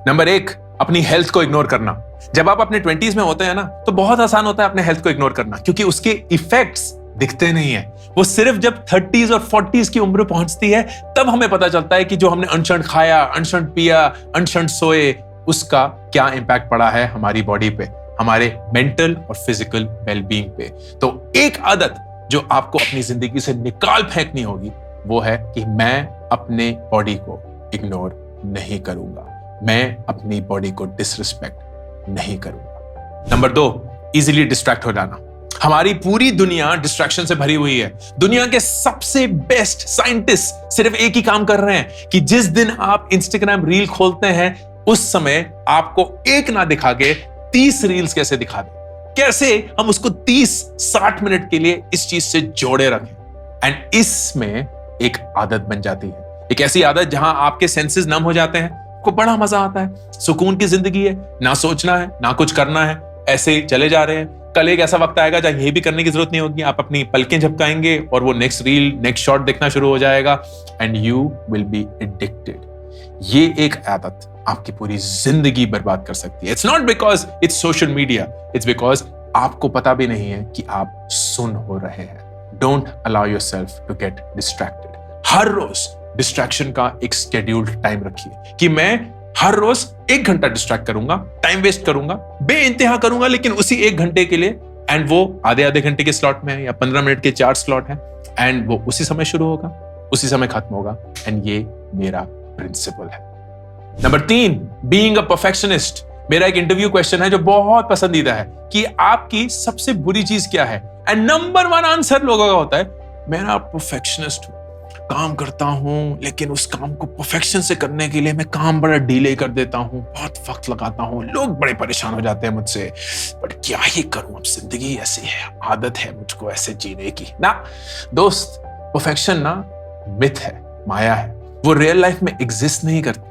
Number 1, अपनी health को ignore करना। जब आप अपने 20s में होते हैं ना, तो बहुत आसान होता है अपने हेल्थ को इग्नोर करना, क्योंकि उसके इफेक्ट्स दिखते नहीं है। वो सिर्फ जब 30s और 40s की उम्र पहुंचती है तब हमें पता चलता है कि जो हमने अनशन खाया, अनशन पिया, अनशन सोए, उसका क्या इंपैक्ट पड़ा है हमारी बॉडी पे, हमारे मेंटल और फिजिकल वेलबींग पे। तो एक आदत जो आपको अपनी जिंदगी से निकाल फेंकनी होगी वो है कि मैं अपने बॉडी को इग्नोर नहीं करूंगा, मैं अपनी बॉडी को डिसरिस्पेक्ट नहीं करूंगा। नंबर 2, इजीली डिस्ट्रैक्ट हो जाना। हमारी पूरी दुनिया डिस्ट्रैक्शन से भरी हुई है। दुनिया के सबसे बेस्ट साइंटिस्ट सिर्फ एक ही काम कर रहे हैं कि जिस दिन आप इंस्टाग्राम रील खोलते हैं उस समय आपको एक ना दिखा के 30 रील्स कैसे दिखा दें, कैसे हम उसको 30-60 मिनट के लिए इस चीज से जोड़े रखें। एंड इसमें एक आदत बन जाती है, एक ऐसी आदत जहां आपके सेंसेस नम हो जाते हैं, को बड़ा मजा आता है, सुकून की जिंदगी है, ना सोचना है ना कुछ करना है, ऐसे ही चले जा रहे हैं। कल एक ऐसा वक्त आएगा जहां ये भी करने की जरूरत नहीं होगी, आप अपनी पलकें झपकाएंगे और वो नेक्स्ट रील, नेक्स्ट शॉट देखना शुरू हो जाएगा and you will be addicted. ये एक आदत आपकी पूरी जिंदगी बर्बाद कर सकती है। It's not because it's social media, it's because आपको पता भी नहीं है कि आप सुन हो रहे हैं। Don't allow yourself to get distracted. हर रोज डिस्ट्रैक्शन का एक शेड्यूल्ड टाइम रखिए कि मैं हर रोज 1 घंटा डिस्ट्रैक्ट करूंगा, टाइम वेस्ट करूंगा, बेइंतहा करूंगा, लेकिन उसी 1 घंटे के लिए, एंड वो आधे घंटे के स्लॉट में है या 15 मिनट के 4 स्लॉट है, एंड वो उसी समय शुरू होगा, उसी समय खत्म होगा। एंड ये मेरा प्रिंसिपल है। Number 3, being a perfectionist. मेरा एक इंटरव्यू क्वेश्चन है जो बहुत पसंदीदा है कि आपकी सबसे बुरी चीज क्या है, एंड नंबर 1 आंसर लोगों का होता है, मैं परफेक्शनिस्ट हूं, काम करता हूं लेकिन उस काम को परफेक्शन से करने के लिए मैं काम बड़ा डिले कर देता हूं, बहुत वक्त लगाता हूं, लोग बड़े परेशान हो जाते हैं मुझसे, बट क्या ही करूं, अब जिंदगी ऐसी है, आदत है मुझको ऐसे जीने की। ना दोस्त, परफेक्शन ना मिथ है, माया है, वो रियल लाइफ में एग्जिस्ट नहीं करती।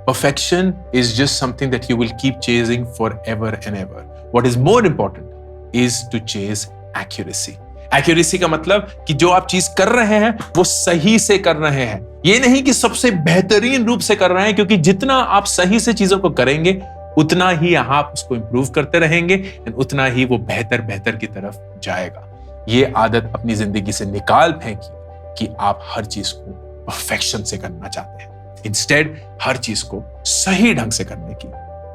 Perfection is just something that you will keep chasing forever and ever. What is more important is to chase accuracy. Accuracy का मतलब कि जो आप चीज कर रहे हैं वो सही से कर रहे हैं। ये नहीं कि सबसे बेहतरीन रूप से कर रहे हैं, क्योंकि जितना आप सही से चीजों को करेंगे उतना ही आप उसको इंप्रूव करते रहेंगे और उतना ही वो बेहतर की तरफ जाएगा। ये आदत अपनी जिंदगी से निकाल फेंकी कि आप हर चीज को परफेक्शन से करना चाहते हैं। इंस्टेड हर चीज को सही ढंग से करने की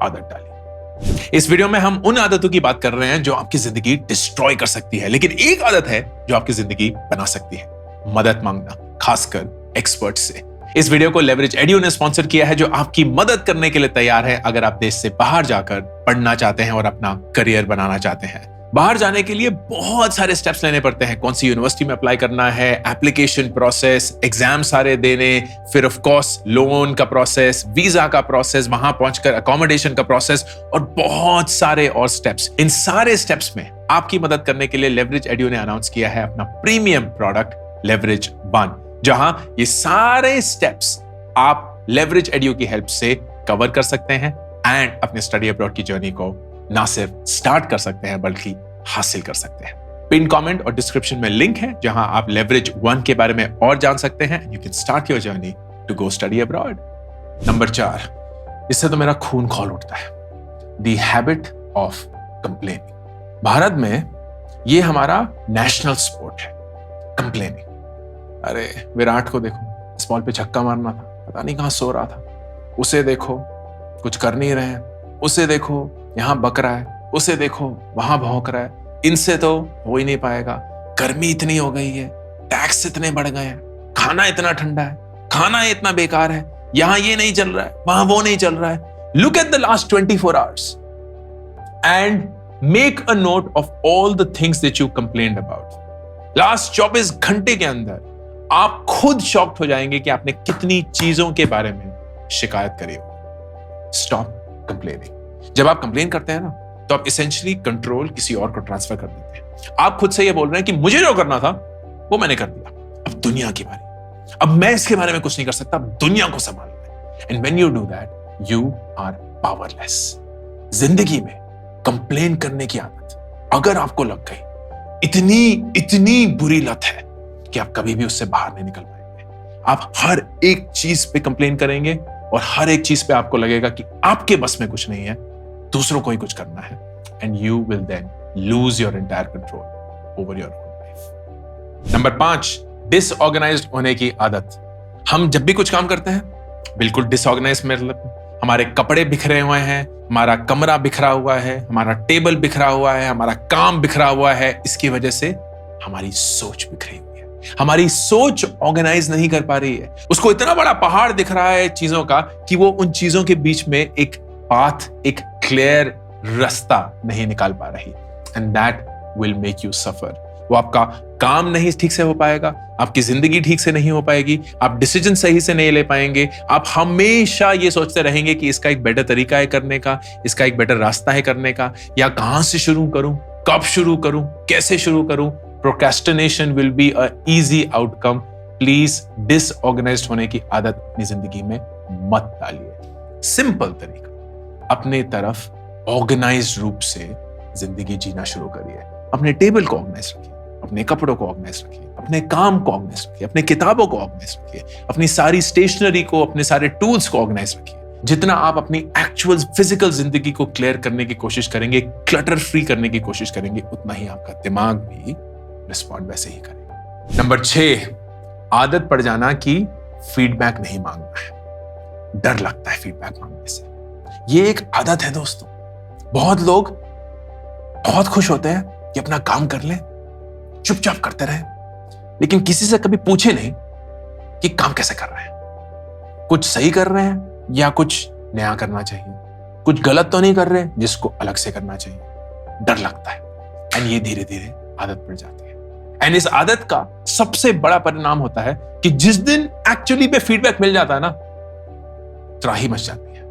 आदत डालिए। इस वीडियो में हम उन आदतों की बात कर रहे हैं जो आपकी जिंदगी डिस्ट्रॉय कर सकती है, लेकिन एक आदत है जो आपकी जिंदगी बना सकती है, मदद मांगना, खासकर एक्सपर्ट से। इस वीडियो को लेवरेज एडू ने स्पॉन्सर किया है, जो आपकी मदद करने के लिए तैयार है अगर आप देश से बाहर जाकर पढ़ना चाहते हैं और अपना करियर बनाना चाहते हैं। बाहर जाने के लिए बहुत सारे स्टेप्स लेने पड़ते हैं, कौन सी यूनिवर्सिटी में अप्लाई करना है, एप्लीकेशन प्रोसेस, एग्जाम सारे देने, फिर ऑफ कोर्स लोन का प्रोसेस, वीजा का प्रोसेस, वहां पहुंचकर अकोमोडेशन का प्रोसेस और बहुत सारे और स्टेप्स। इन सारे स्टेप्स में आपकी मदद करने के लिए लेवरेज एडू ने अनाउंस किया है अपना प्रीमियम प्रोडक्ट लेवरेज 1, जहां ये सारे स्टेप्स आप लेवरेज एडू की हेल्प से कवर कर सकते हैं एंड अपने स्टडी अब्रॉड की जर्नी को ना सिर्फ स्टार्ट कर सकते हैं बल्कि हासिल कर सकते हैं। पिन कमेंट और डिस्क्रिप्शन में लिंक है जहां आप लेवरेज 1 के बारे में और जान सकते हैं। You can start your journey to go study abroad. Number 4, इससे तो मेरा खून खौल उठता है, the habit of complaining. Bharat में ये हमारा नेशनल स्पोर्ट है, कंप्लेनिंग। अरे विराट को देखो, इस बॉल पे छक्का मारना था, पता नहीं कहां सो रहा था, उसे देखो कुछ कर नहीं रहे हैं, उसे देखो यहां बक रहा है, उसे देखो वहां भौंक रहा है, इनसे तो हो ही नहीं पाएगा, गर्मी इतनी हो गई है, टैक्स इतने बढ़ गए हैं, खाना इतना ठंडा है, खाना इतना बेकार है, यहां ये नहीं चल रहा है, वहां वो नहीं चल रहा है। Look at the last 24 hours and make a note of all the things that you complained about. Last 24 घंटे के अंदर आप खुद शॉक्ड हो जाएंगे कि आपने कितनी चीजों के बारे में शिकायत करी हो। Stop complaining. जब आप कंप्लेन करते हैं ना, तो आप इसेंशियली कंट्रोल किसी और को ट्रांसफर कर देते हैं। आप खुद से ये बोल रहे हैं कि मुझे जो करना था वो मैंने कर दिया, अब दुनिया की बारी, अब मैं इसके बारे में कुछ नहीं कर सकता, दुनिया को संभालना है। And when you do that you are powerless. जिंदगी में कंप्लेन करने की आदत अगर आपको लग गई, इतनी बुरी लत है कि आप कभी भी उससे बाहर नहीं निकल पाएंगे। आप हर एक चीज पे कंप्लेन करेंगे और हर एक चीज पे आपको लगेगा कि आपके बस में कुछ नहीं है, दूसरों को ही कुछ करना है, and you will then lose your entire control over your own life. Number 5, disorganised होने की आदत। हम जब भी कुछ काम करते हैं बिल्कुल डिसऑर्गेनाइज, मतलब हमारे कपड़े बिखरे हुए हैं, हमारा कमरा बिखरा हुआ है, हमारा टेबल बिखरा हुआ है, हमारा काम बिखरा हुआ है। इसकी वजह से हमारी सोच बिखरी हुई है। हमारी सोच ऑर्गेनाइज नहीं कर पा रही है। उसको इतना बड़ा पहाड़ दिख रहा है चीजों का कि वो उन चीजों के बीच में एक पाथ, एक क्लियर रास्ता नहीं निकाल पा रही, and that will make you suffer. वो आपका काम नहीं ठीक से हो पाएगा, आपकी जिंदगी ठीक से नहीं हो पाएगी, आप डिसीजन सही से नहीं ले पाएंगे। आप हमेशा ये सोचते रहेंगे कि इसका एक बेटर तरीका है करने का, इसका एक बेटर रास्ता है करने का, या कहां से शुरू करूं, कब शुरू करूं, कैसे शुरू करूं। Procrastination will be a easy outcome. Please disorganised होने की आदत अपनी जिंदगी में मत डालिए। सिंपल तरीका, अपने तरफ ऑर्गेनाइज्ड रूप से जिंदगी जीना शुरू करिए। अपने टेबल को ऑर्गेनाइज रखिए, अपने कपड़ों को ऑर्गेनाइज रखिए, अपने काम को ऑर्गेनाइज रखिए, अपने किताबों को ऑर्गेनाइज रखिए, अपनी सारी स्टेशनरी को, अपने सारे टूल्स को ऑर्गेनाइज रखिए। जितना आप अपनी एक्चुअल फिजिकल जिंदगी को क्लियर करने की कोशिश करेंगे, क्लटर फ्री करने की कोशिश करेंगे, उतना ही आपका दिमाग भी रिस्पॉन्ड वैसे ही करेगा। नंबर 6, आदत पड़ जाना कि फीडबैक नहीं मांगना है। डर लगता है फीडबैक मांगने से। ये एक आदत है दोस्तों। बहुत लोग बहुत खुश होते हैं कि अपना काम कर लें, चुपचाप करते रहें, लेकिन किसी से कभी पूछे नहीं कि काम कैसे कर रहे हैं, कुछ सही कर रहे हैं या कुछ नया करना चाहिए, कुछ गलत तो नहीं कर रहे जिसको अलग से करना चाहिए। डर लगता है, एंड ये धीरे धीरे आदत पड़ जाती है। एंड इस आदत का सबसे बड़ा परिणाम होता है कि जिस दिन एक्चुअली पे फीडबैक मिल जाता है ना, त्राही मच जाती है,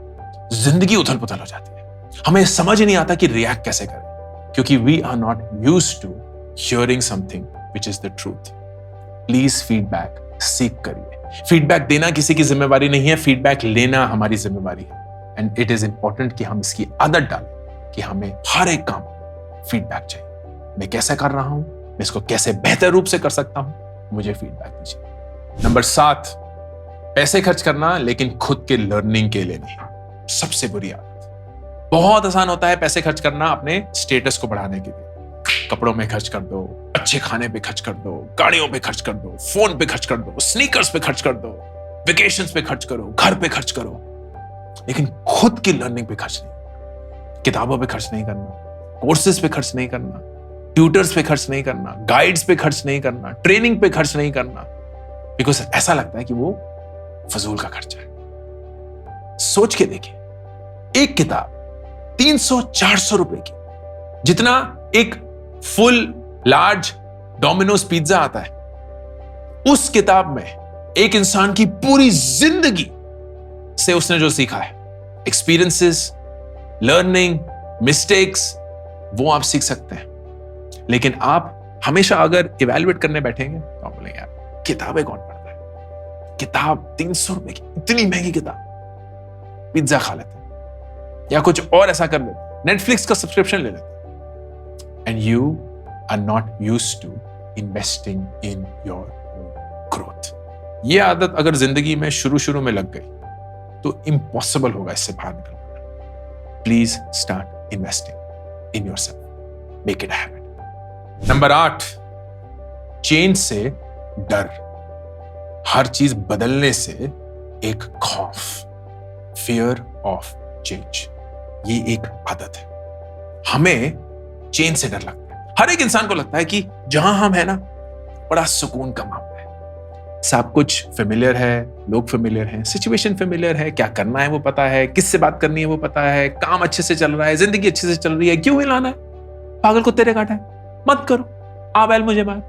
जिंदगी उथल पुथल हो जाती है। हमें समझ नहीं आता कि रिएक्ट कैसे करें, क्योंकि we are not used to hearing something which is the truth. Please feedback seek करिए। फीडबैक देना किसी की जिम्मेवारी नहीं है, फीडबैक लेना हमारी जिम्मेवारी है। एंड इट इज इंपॉर्टेंट कि हम इसकी आदत डालें कि हमें हर एक काम फीडबैक चाहिए। मैं कैसे कर रहा हूं, मैं इसको कैसे बेहतर रूप से कर सकता हूं, मुझे फीडबैक दीजिए। नंबर 7, पैसे खर्च करना लेकिन खुद के लर्निंग के लिए नहीं। सबसे बुरी आदत। बहुत आसान होता है पैसे खर्च करना अपने स्टेटस को बढ़ाने के लिए। कपड़ों में खर्च कर दो, अच्छे खाने पे खर्च कर दो, गाड़ियों पे खर्च कर दो, फोन पे खर्च कर दो, स्नीकर्स पे खर्च कर दो, वेकेशंस पे खर्च करो, घर पे खर्च करो, लेकिन खुद की लर्निंग पे खर्च नहीं। किताबों पे खर्च नहीं करना, कोर्सेज पे खर्च नहीं करना, ट्यूटर्स पे खर्च नहीं करना, गाइड्स पे खर्च नहीं करना, ट्रेनिंग पे खर्च नहीं करना, बिकॉज ऐसा लगता है कि वो फजूल का खर्चा है। सोच के देखिए, एक किताब 300-400 रुपए की, जितना एक फुल लार्ज डोमिनोज पिज्जा आता है, उस किताब में एक इंसान की पूरी जिंदगी से उसने जो सीखा है, एक्सपीरियंसेस, लर्निंग, मिस्टेक्स, वो आप सीख सकते हैं। लेकिन आप हमेशा अगर इवैल्यूएट करने बैठेंगे तो आप बोलेंगे यार किताबें कौन पढ़ता है, किताब 300 रुपए की, इतनी महंगी किताब, पिज्जा खा लेते हैं या कुछ और ऐसा कर लेते, नेटफ्लिक्स का सब्सक्रिप्शन ले लेते, and you are not used to investing in your growth. ये आदत अगर जिंदगी में शुरू में लग गई तो इम्पॉसिबल होगा इससे बाहर निकलना। Please start investing in yourself, make it a habit. Number 8, change से डर। हर चीज बदलने से एक खौफ, फियर ऑफ चेंज, ये एक आदत है। हमें चेंज से डर लगता है। हर एक इंसान को लगता है कि जहां हम है ना, बड़ा सुकून का मामला है, सब कुछ फेमिलियर है, लोग फेमिलियर हैं, सिचुएशन फेमिलियर है, क्या करना है वो पता है, किससे बात करनी है वो पता है, काम अच्छे से चल रहा है, जिंदगी अच्छे से चल रही है, क्यों हिलाना है, पागल को तेरे काटा है, मत करो, आ बैल मुझे मार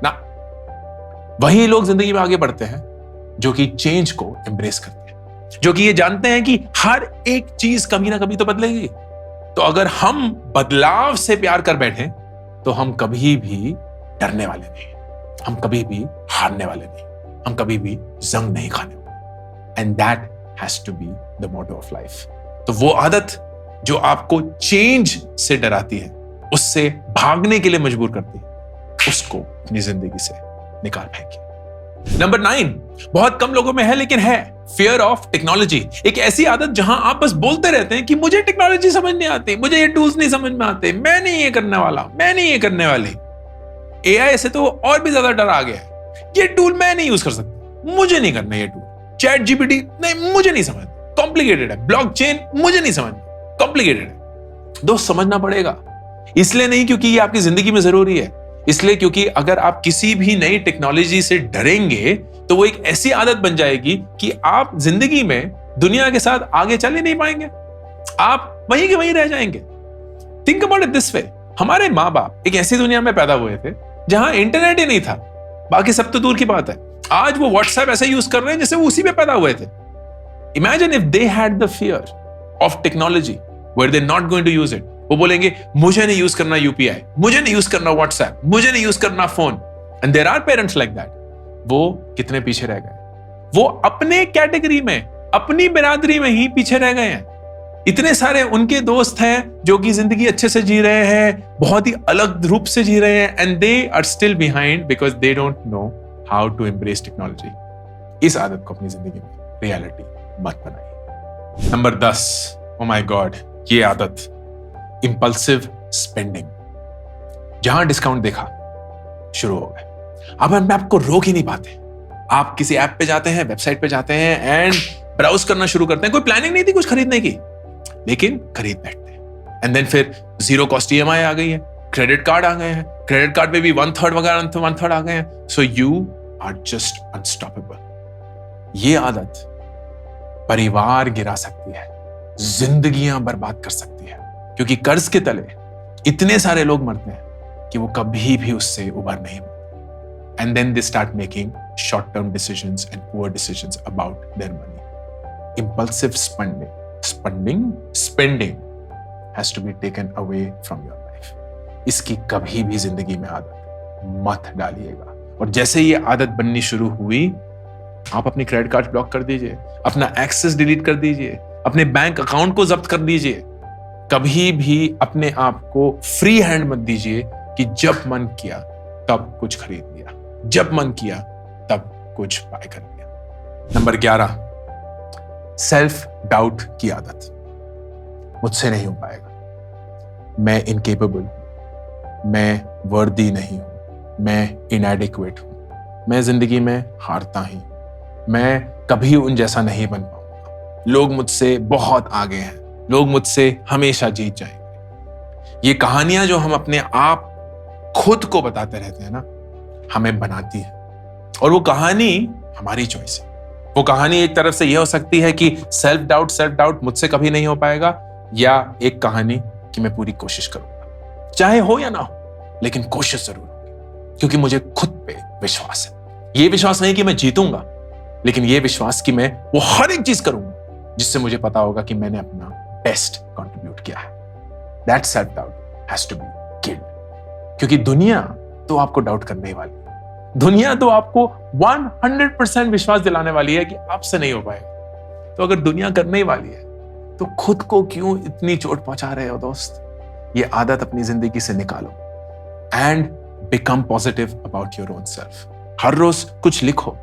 ना। वही लोग जिंदगी में आगे बढ़ते हैं जो कि चेंज को एम्ब्रेस करते हैं, जो कि ये जानते हैं कि हर एक चीज कभी ना कभी तो बदलेगी। तो अगर हम बदलाव से प्यार कर बैठे तो हम कभी भी डरने वाले नहीं, हम कभी भी हारने वाले नहीं, हम कभी भी जंग नहीं खाने वाले। And that has to be the motto of life. तो वो आदत जो आपको चेंज से डराती है, उससे भागने के लिए मजबूर करती है, उसको अपनी जिंदगी से निकाल फेंकिए। नंबर 9, बहुत कम लोगों में है लेकिन है, फियर ऑफ टेक्नोलॉजी, एक ऐसी आदत जहां आप बस बोलते रहते हैं कि मुझे टेक्नोलॉजी समझ नहीं आती, मुझे ये टूल्स नहीं समझ में आते, मैं नहीं ये करने वाला, मैं नहीं ये करने वाली। एआई से तो और भी ज्यादा डर आ गया है। ये टूल मैं नहीं यूज कर सकता, मुझे नहीं करना ये टूल। चैट जीपीटी नहीं, मुझे नहीं समझ, कॉम्प्लिकेटेड है। ब्लॉकचेन मुझे नहीं समझ, कॉम्प्लिकेटेड है। दोस्त समझना पड़ेगा, इसलिए नहीं क्योंकि ये आपकी जिंदगी में जरूरी है, इसलिए क्योंकि अगर आप किसी भी नई टेक्नोलॉजी से डरेंगे तो वो एक ऐसी आदत बन जाएगी कि आप जिंदगी में दुनिया के साथ आगे चल ही नहीं पाएंगे, आप वहीं के वहीं रह जाएंगे। Think about it this way, हमारे माँ बाप एक ऐसी दुनिया में पैदा हुए थे जहां इंटरनेट ही नहीं था, बाकी सब तो दूर की बात है। आज वो व्हाट्सएप ऐसे यूज कर रहे हैं जैसे वो उसी में पैदा हुए थे। Imagine if they had the fear of technology where they not going to use it. वो बोलेंगे मुझे नहीं यूज करना यूपीआई, मुझे नहीं यूज करना व्हाट्सएप, मुझे नहीं यूज करना फोन। And there are parents like that. वो कितने पीछे रह गए, वो अपने कैटेगरी में, अपनी बिरादरी में ही पीछे रह गए हैं। इतने सारे उनके दोस्त हैं जो कि जिंदगी अच्छे से जी रहे हैं, बहुत ही अलग रूप से जी रहे हैं, and they are still behind because they don't know how to embrace technology. इस आदत को अपनी जिंदगी में रियलिटी मत बनाइए। नंबर 10, ओ माय गॉड, ये आदत इंपल्सिव स्पेंडिंग। जहां डिस्काउंट देखा शुरू हो गए, अब हम आपको रोक ही नहीं पाते। आप किसी ऐप पे जाते हैं, वेबसाइट पे जाते हैं एंड ब्राउज करना शुरू करते हैं। कोई प्लानिंग नहीं थी कुछ खरीदने की, लेकिन खरीद बैठते हैं। एंड देन फिर जीरो कॉस्ट ईएमआई आ गई है, क्रेडिट कार्ड आ गए हैं, क्रेडिट कार्ड पे भी 1/3 वगैरह 1/3 आ गए हैं। So you are just unstoppable. ये आदत परिवार गिरा सकती है, जिंदगियां बर्बाद कर सकती है, क्योंकि कर्ज के तले इतने सारे लोग मरते हैं कि वो कभी भी उससे उबर नहीं पाते। And then they start making short-term decisions and poor decisions about their money. Impulsive spending has to be taken away from your life. इसकी कभी भी जिंदगी में आदत मत डालिएगा। और जैसे ये आदत बननी शुरू हुई, आप अपनी क्रेडिट कार्ड ब्लॉक कर दीजिए, अपना एक्सेस डिलीट कर दीजिए, अपने बैंक अकाउंट को जब्त कर दीजिए। कभी भी अपने आप को फ्री हैंड मत दीजिए कि जब मन किया तब कुछ खरीद लिया, जब मन किया तब कुछ बाय कर लिया। नंबर 11, सेल्फ डाउट की आदत। मुझसे नहीं हो पाएगा, मैं इनकेपेबल हूं, मैं वर्दी नहीं हूं, मैं इनएडिक्वेट हूं, मैं जिंदगी में हारता ही हूं, मैं कभी उन जैसा नहीं बन पाऊंगा, लोग मुझसे बहुत आगे हैं, लोग मुझसे हमेशा जीत जाएंगे। ये कहानियां जो हम अपने आप खुद को बताते रहते हैं ना, हमें बनाती है। और वो कहानी हमारी चॉइस है। वो कहानी एक तरफ से ये हो सकती है कि सेल्फ डाउट मुझसे कभी नहीं हो पाएगा, या एक कहानी कि मैं पूरी कोशिश करूंगा, चाहे हो या ना हो, लेकिन कोशिश जरूर होगी, क्योंकि मुझे खुद पे विश्वास है। ये विश्वास नहीं कि मैं जीतूंगा, लेकिन ये विश्वास कि मैं वो हर एक चीज करूंगा जिससे मुझे पता होगा कि मैंने अपना बेस्ट कंट्रीब्यूट किया है। That self doubt has to be killed, क्योंकि दुनिया तो आपको डाउट करने वाली है। दुनिया तो आपको 100% विश्वास दिलाने वाली है कि आपसे नहीं हो पाएगा। तो अगर दुनिया करने ही वाली है, तो खुद को क्यों इतनी चोट पहुंचा रहे हो दोस्त? ये आदत अपनी जिंदगी से निकालो and become positive about your own self. हर रोज कुछ लिखो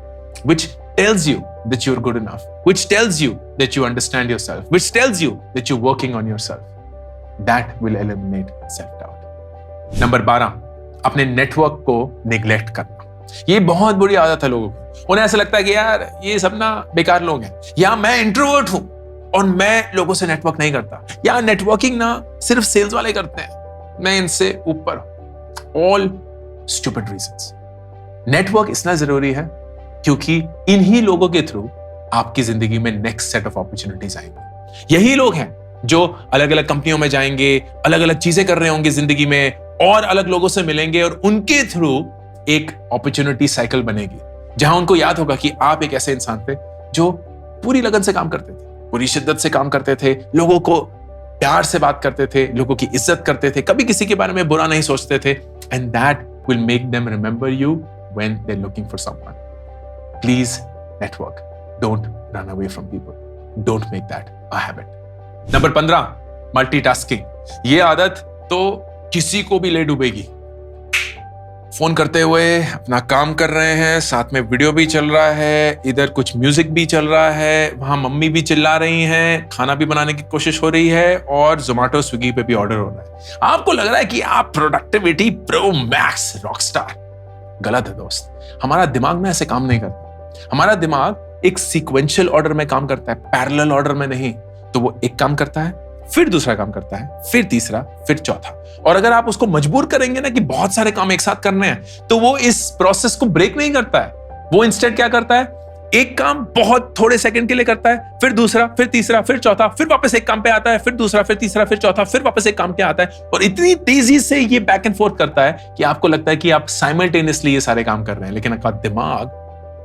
which tells you that you're good enough, which tells you that you understand yourself, which tells you that you're working on yourself. That will eliminate self-doubt. Number 12, अपने network को neglect करना। ये बहुत बुरी आदत है लोगों की। उन्हें ऐसा लगता है कि यार ये सब ना बेकार लोग हैं, या मैं इंट्रोवर्ट हूं और मैं लोगों से नेटवर्क नहीं करता, या नेटवर्किंग ना सिर्फ सेल्स वाले करते हैं, मैं इनसे ऊपर हूं। All stupid reasons. नेटवर्क इसलिए जरूरी है क्योंकि इन्हीं लोगों के थ्रू आपकी जिंदगी में नेक्स्ट सेट ऑफ अपॉर्चुनिटीज आएंगी। यही लोग हैं जो अलग अलग कंपनियों में जाएंगे, अलग अलग चीजें कर रहे होंगे जिंदगी में, और अलग लोगों से मिलेंगे, और उनके थ्रू एक अपॉर्चुनिटी साइकिल बनेगी, जहां उनको याद होगा कि आप एक ऐसे इंसान थे जो पूरी लगन से काम करते थे, पूरी शिद्दत से काम करते थे, लोगों को प्यार से बात करते थे, लोगों की इज्जत करते थे, कभी किसी के बारे में बुरा नहीं सोचते थे। And that will make them remember you when they are looking for someone. Please network. Don't run away from people. Don't make that a habit. Number 15, multitasking. ये आदत तो किसी को भी ले डूबेगी। फोन करते हुए अपना काम कर रहे हैं, साथ में वीडियो भी चल रहा है, इधर कुछ म्यूजिक भी चल रहा है, वहां मम्मी भी चिल्ला रही हैं, खाना भी बनाने की कोशिश हो रही है और जोमेटो स्विगी पे भी ऑर्डर हो रहा है। आपको लग रहा है कि आप प्रोडक्टिविटी प्रो मैक्स रॉकस्टार। गलत है दोस्त, हमारा दिमाग ना ऐसे काम नहीं करता। हमारा दिमाग एक सीक्वेंशियल ऑर्डर में काम करता है, पैरेलल ऑर्डर में नहीं। तो वो एक काम करता है, फिर दूसरा काम करता है, फिर तीसरा, फिर चौथा। और अगर आप उसको मजबूर करेंगे ना कि बहुत सारे काम एक साथ करने हैं, तो वो इस प्रोसेस को ब्रेक नहीं करता है। वो इंस्टेड क्या करता है, एक काम बहुत थोड़े सेकंड के लिए करता है, फिर दूसरा, फिर तीसरा, फिर चौथा, फिर वापस एक काम पे आता है, फिर दूसरा, फिर तीसरा, फिर चौथा, फिर वापस एक काम पे आता है। और इतनी तेजी से ये बैक एंड फोर्थ करता है कि आपको लगता है कि आप साइमल्टेनियसली ये सारे काम कर रहे हैं, लेकिन आपका दिमाग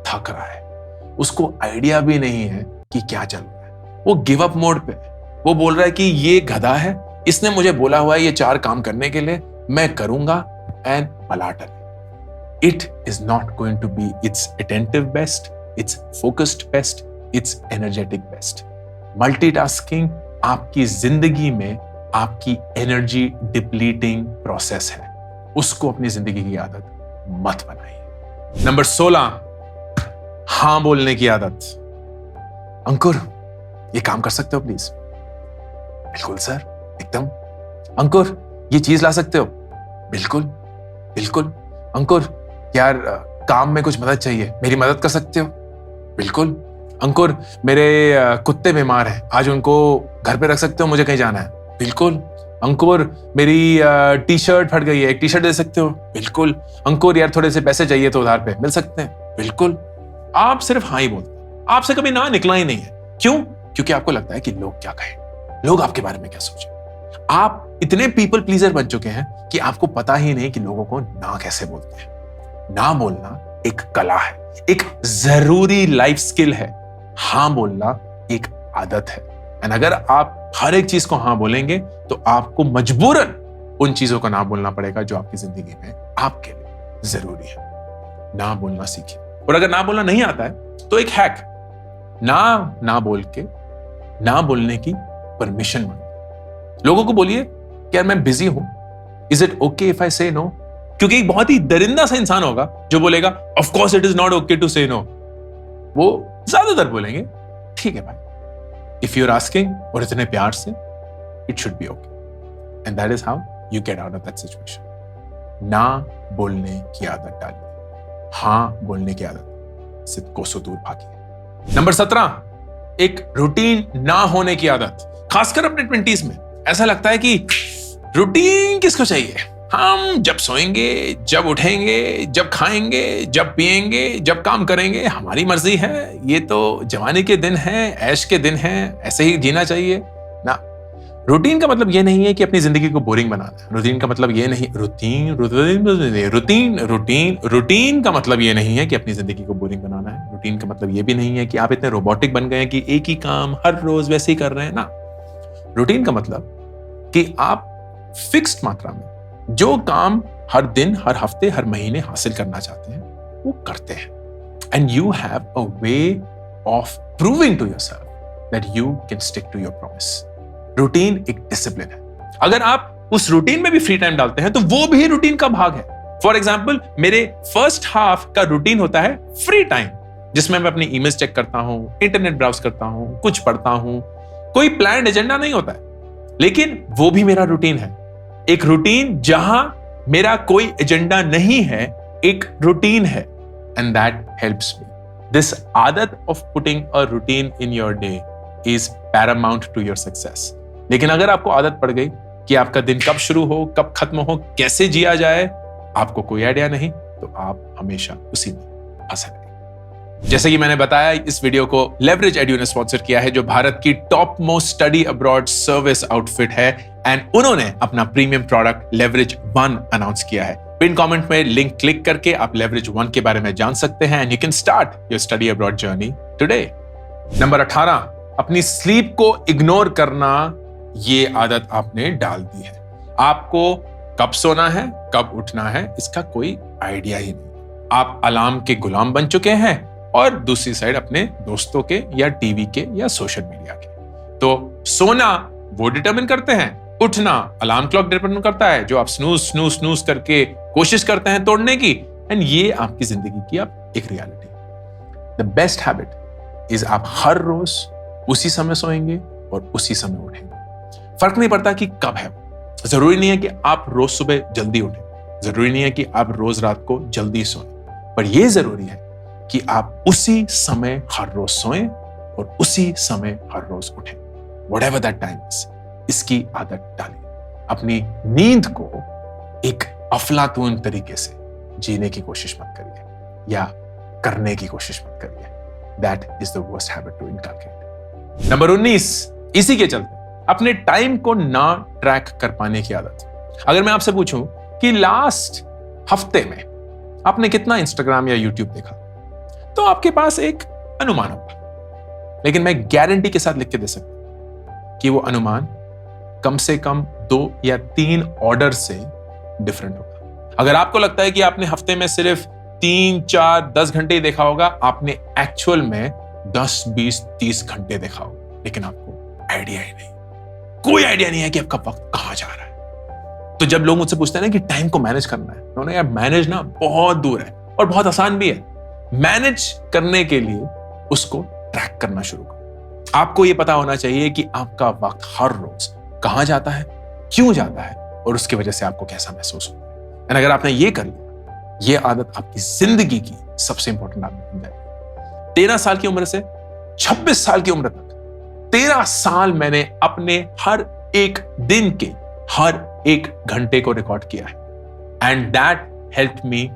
थक रहा है। उसको आइडिया भी नहीं है कि क्या चल रहा है। वो गिव अप मोड पे, वो बोल रहा है कि ये गधा है, इसने मुझे बोला हुआ है ये 4 काम करने के लिए, मैं करूंगा एंड पलाटन। It is not going to be it's attentive best, it's focused best, it's energetic best. Multitasking आपकी जिंदगी में आपकी एनर्जी डिप्लीटिंग प्रोसेस है। उसको अपनी जिंदगी की आदत मत बनाइए। नंबर 16, हां बोलने की आदत। अंकुर, ये काम कर सकते हो प्लीज? बिल्कुल सर, एकदम। अंकुर, ये चीज ला सकते हो? बिल्कुल बिल्कुल। अंकुर, यार काम में कुछ मदद चाहिए, मेरी मदद कर सकते हो? बिल्कुल। अंकुर, मेरे कुत्ते बीमार हैं, आज उनको घर पे रख सकते हो, मुझे कहीं जाना है? बिल्कुल। अंकुर, मेरी टी शर्ट फट गई है, एक टी शर्ट दे सकते हो? बिल्कुल। अंकुर, यार थोड़े से पैसे चाहिए तो उधार पे मिल सकते हैं? बिल्कुल। आप सिर्फ हाँ ही बोलते हैं, आपसे कभी ना निकला ही नहीं है। क्यों? क्योंकि आपको लगता है कि लोग क्या कहें, लोग आपके बारे में क्या सोचें। आप इतने पीपल प्लीजर बन चुके हैं कि आपको पता ही नहीं कि लोगों को ना कैसे बोलते हैं। ना बोलना एक कला है, एक जरूरी लाइफ स्किल है। हां बोलना एक आदत है। एंड अगर आप हर एक चीज को हां बोलेंगे तो आपको मजबूरन उन चीजों को ना बोलना पड़ेगा जो आपकी जिंदगी में आपके लिए जरूरी है। ना बोलना सीखिए। और अगर ना बोलना नहीं आता है तो एक हैक, ना बोल के ना बोलने की परमिशन मांगिए। लोगों को बोलिए कि यार मैं बिजी हूं, is it okay if I से नो? क्योंकि एक बहुत ही दरिंदा सा इंसान होगा जो बोलेगा of course it is not okay to say no. वो ज्यादातर बोलेंगे ठीक है भाई, इफ यू आर आस्किंग और इतने प्यार से, it should be okay. And that is how you get out of that situation. ना बोलने की आदत डालिए, हां बोलने की आदत से कोसों दूर भागिए। नंबर 17, एक रूटीन ना होने की आदत। खासकर अपने 20s में ऐसा लगता है कि रूटीन किसको चाहिए? हम जब सोएंगे, जब उठेंगे, जब खाएंगे, जब पिएंगे, जब काम करेंगे, हमारी मर्जी है। ये तो जवानी के दिन है, ऐश के दिन है, ऐसे ही जीना चाहिए ना। रूटीन का मतलब ये नहीं है कि अपनी जिंदगी को बोरिंग बनाना है। रूटीन का मतलब ये नहीं, रूटीन का मतलब ये नहीं है कि अपनी जिंदगी को बोरिंग बनाना है। रूटीन का मतलब ये भी नहीं है कि आप इतने रोबोटिक बन गए हैं कि एक ही काम हर रोज वैसे ही कर रहे हैं ना। रूटीन का मतलब कि आप फिक्स्ड मात्रा में जो काम हर दिन, हर हफ्ते, हर महीने हासिल करना चाहते हैं वो करते हैं। And you have a way of proving to yourself that you can stick to your promise. Routine एक डिसिप्लिन है। अगर आप उस रूटीन में भी फ्री टाइम डालते हैं तो वो भी रूटीन का भाग है। फॉर एग्जाम्पल, मेरे फर्स्ट हाफ का रूटीन होता है फ्री टाइम, जिसमें मैं अपनी ईमेल चेक करता हूं, इंटरनेट ब्राउज करता हूं, कुछ पढ़ता हूं। कोई प्लान एजेंडा नहीं होता है, लेकिन वो भी मेरा रूटीन है। एक रूटीन जहां मेरा कोई एजेंडा नहीं है, एक रूटीन है। And that helps me. This आदत of putting a routine in your day is paramount to your success. लेकिन अगर आपको आदत पड़ गई कि आपका दिन कब शुरू हो, कब खत्म हो, कैसे जिया जाए, आपको कोई आइडिया नहीं, तो आप हमेशा उसी में फंसे रहेंगे। जैसे कि मैंने बताया, इस वीडियो को लेवरेज एडू ने स्पॉन्सर किया है, जो भारत की top most study abroad service outfit है। एंड उन्होंने अपना प्रीमियम प्रोडक्ट लेवरेज 1 अनाउंस किया है। पिन कमेंट में लिंक क्लिक करके आप लेवरेज 1 के बारे में जान सकते हैं। And you can start your study abroad journey today. Number 18, अपनी स्लीप को इग्नोर करना। ये आदत आपने डाल दी है। आपको कब सोना है, कब उठना है, इसका कोई आइडिया ही नहीं। आप अलार्म के गुलाम बन चुके हैं और दूसरी साइड अपने दोस्तों के या टीवी के या सोशल मीडिया के। तो सोना वो डिटरमिन करते हैं उठना अलार्म क्लॉक डिपेंड करता है, जो आप स्नूज स्नूज स्नूज करके कोशिश करते हैं तोड़ने की, एंड ये आपकी जिंदगी की अब एक रियलिटी है। द बेस्ट हैबिट इज आप हर रोज उसी समय सोएंगे और उसी समय उठेंगे। फर्क नहीं पड़ता कि कब है, जरूरी नहीं है कि आप रोज सुबह जल्दी उठें, जरूरी नहीं है कि आप रोज रात को जल्दी सोएं, पर यह जरूरी है कि आप उसी समय हर रोज सोएं और उसी समय हर रोज उठें, व्हाटएवर दैट टाइम इज। इसकी आदत डालिए। अपनी नींद को एक अफलातून तरीके से जीने की कोशिश मत करिए या करने की कोशिश मत करिए। That is the worst habit to inculcate. Number 19, इसी के चलते अपने टाइम को ना ट्रैक कर पाने की आदत। अगर मैं आपसे पूछूं कि लास्ट हफ्ते में आपने कितना इंस्टाग्राम या यूट्यूब देखा, तो आपके पास एक अनुमान होगा, लेकिन मैं गारंटी के साथ लिख के दे सकता कि वो अनुमान कम से कम 2 या 3 ऑर्डर से डिफरेंट होगा। अगर आपको लगता है कि आपने हफ्ते में सिर्फ 3, 4, 10 घंटे ही देखा होगा, आपने एक्चुअल में 10, 20, 30 घंटे देखा होगा, लेकिन आपको आइडिया ही नहीं, कोई आइडिया नहीं है कि आपका वक्त कहां जा रहा है। तो जब लोग मुझसे पूछते हैं ना कि टाइम को मैनेज करना है, उन्होंने यार मैनेज ना बहुत दूर है और बहुत आसान भी है। मैनेज करने के लिए उसको ट्रैक करना शुरू करो। आपको यह पता होना चाहिए कि आपका वक्त हर रोज कहां जाता है, क्यों जाता है और उसकी वजह से आपको कैसा महसूस होता है। और अगर आपने ये कर लिया, ये आदत आपकी जिंदगी की सबसे इंपॉर्टेंट आदत बन जाएगी। 13 साल की उम्र से 26 साल की उम्र तक 13 साल मैंने अपने हर एक दिन के हर एक घंटे को रिकॉर्ड किया है, and that helped me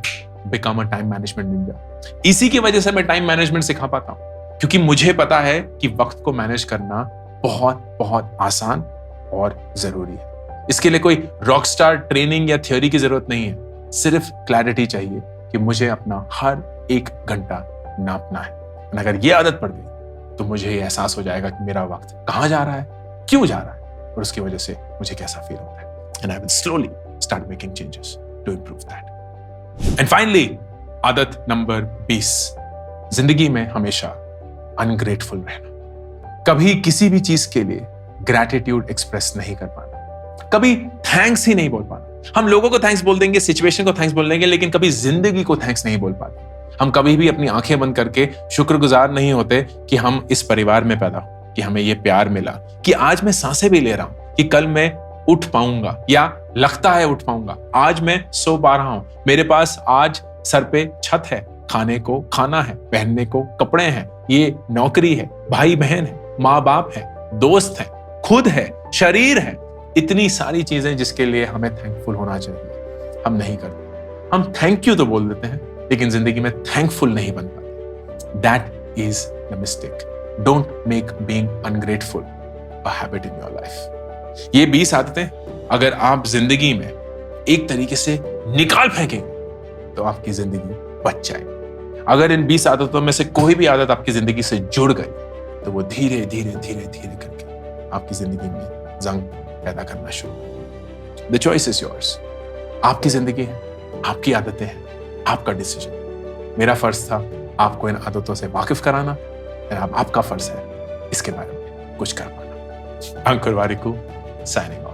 become a time management Ninja. इसी की वजह से मैं टाइम मैनेजमेंट सिखा पाता हूं, क्योंकि मुझे पता है कि वक्त को मैनेज करना बहुत बहुत आसान और जरूरी है। इसके लिए कोई रॉकस्टार ट्रेनिंग या थ्योरी की जरूरत नहीं है, सिर्फ क्लैरिटी चाहिए कि मुझे अपना हर एक घंटा नापना है। और अगर ये आदत पड़ गई तो मुझे ये एहसास हो जाएगा कि मेरा वक्त कहां जा रहा है, क्यों जा रहा है और उसकी वजह से मुझे कैसा फील होता है। And I will slowly start making changes to improve that. And finally, आदत नंबर 20, जिंदगी में हमेशा अनग्रेटफुल रहना। कभी किसी भी चीज के लिए ग्रैटिट्यूड एक्सप्रेस नहीं कर पाना, कभी थैंक्स ही नहीं बोल पाना। हम लोगों को थैंक्स बोल देंगे, सिचुएशन को थैंक्स बोल देंगे, लेकिन कभी जिंदगी को थैंक्स नहीं बोल पाते। हम कभी भी अपनी आंखें बंद करके शुक्रगुजार नहीं होते कि हम इस परिवार में पैदा हो, कि हमें ये प्यार मिला, कि आज मैं सांसें भी ले रहा हूं, कि कल मैं उठ पाऊंगा या लगता है उठ पाऊंगा, आज मैं सो पा रहा हूं, मेरे पास आज सर पे छत है, खाने को खाना है, पहनने को कपड़े हैं, ये नौकरी है, भाई बहन है, माँ बाप है, दोस्त है, खुद है, शरीर है। इतनी सारी चीजें जिसके लिए हमें थैंकफुल होना चाहिए, हम नहीं करते। हम थैंक यू तो बोल देते हैं, लेकिन जिंदगी में थैंकफुल नहीं बन पाते। That is the mistake. Don't make being ungrateful a habit in your life. ये 20 आदतें अगर आप जिंदगी में एक तरीके से निकाल फेंकेंगे तो आपकी जिंदगी बच जाएगी। अगर इन 20 आदतों में से कोई भी आदत आपकी जिंदगी से जुड़ गई तो वो धीरे धीरे धीरे धीरे करके आपकी जिंदगी में जंग पैदा करना शुरू। The choice is yours. आपकी जिंदगी है, आपकी आदतें हैं, आपका डिसीजन। मेरा फर्ज था आपको इन आदतों से वाकिफ कराना, और अब आपका फर्ज है इसके बारे में कुछ कर पाना। अंकुर वारिकू साइनिंग ऑफ।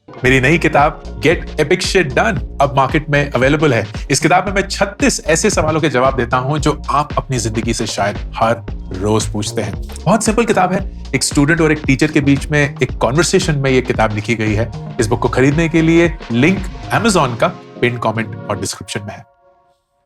मेरी नई किताब गेट एपिक शिट डन अब मार्केट में अवेलेबल है। इस किताब में मैं 36 ऐसे सवालों के जवाब देता हूं जो आप अपनी जिंदगी से शायद हर रोज पूछते हैं। बहुत सिंपल किताब है, एक स्टूडेंट और एक टीचर के बीच में एक कॉन्वर्सेशन में ये किताब लिखी गई है। इस बुक को खरीदने के लिए लिंक Amazon का पिन कमेंट और डिस्क्रिप्शन में है।